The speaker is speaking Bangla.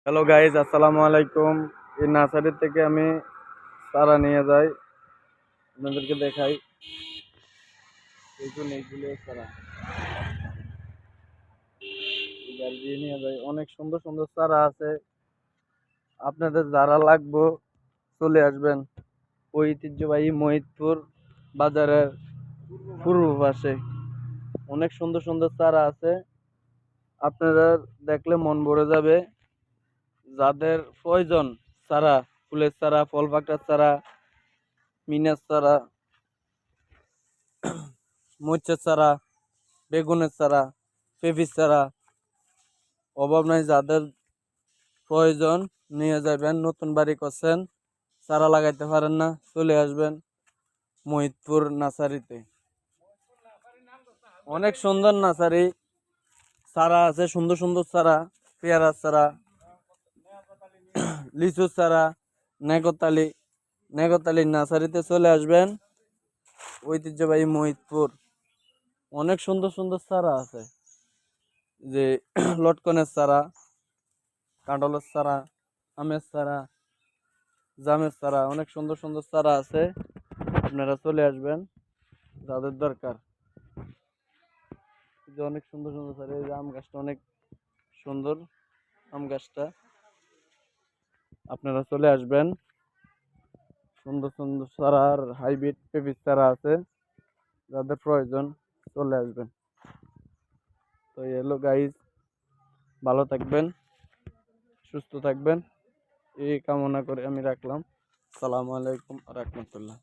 হ্যালো গাইজ, আসসালামু আলাইকুম। এই নার্সারি থেকে আমি চারা নিয়ে যাই, আপনাদেরকে দেখাই। এইগুলো এইগুলো চারা এই গাড়ি দিয়ে নিয়ে যাই। অনেক সুন্দর সুন্দর চারা আছে, আপনাদের যারা লাগবে চলে আসবেন ঐতিহ্যবাহী মহিদপুর বাজারের পূর্ব পাশে। অনেক সুন্দর সুন্দর চারা আছে, আপনারা দেখলে মন ভরে যাবে। যাদের প্রয়োজন চারা, ফুলের চারা, ফল পাকড়ার চারা, মিনার চারা, মরিচের চারা, বেগুনের চারা, পেঁপির চারা, অভাব নাই। যাদের প্রয়োজন নিয়ে যাবেন। নতুন বাড়ি করছেন, চারা লাগাইতে পারেন না, চলে আসবেন মহিদপুর নার্সারিতে। অনেক সুন্দর নার্সারি, চারা আছে সুন্দর সুন্দর চারা, পেয়ারার চারা, লিচুর চারা, নেগতালি নেগতালি নার্সারিতে চলে আসবেন, ঐতিহ্যবাহী মহিদপুর। অনেক সুন্দর সুন্দর চারা আছে, যে লটকনের চারা, কাঁঠালের চারা, আমের চারা, জামের চারা, অনেক সুন্দর সুন্দর চারা আছে। আপনারা চলে আসবেন যাদের দরকার। যে অনেক সুন্দর সুন্দর চারা, এই যে আম গাছটা অনেক সুন্দর, আম গাছটা আপনারা চলে আসবেন। সুন্দর সুন্দর চারা আর হাইব্রিড পেঁপির চারা আছে, যাদের প্রয়োজন চলে আসবেন। তো হ্যালো গাইজ, ভালো থাকবেন, সুস্থ থাকবেন, এই কামনা করে আমি রাখলাম। আসসালামু আলাইকুম রাহমাতুল্লাহ।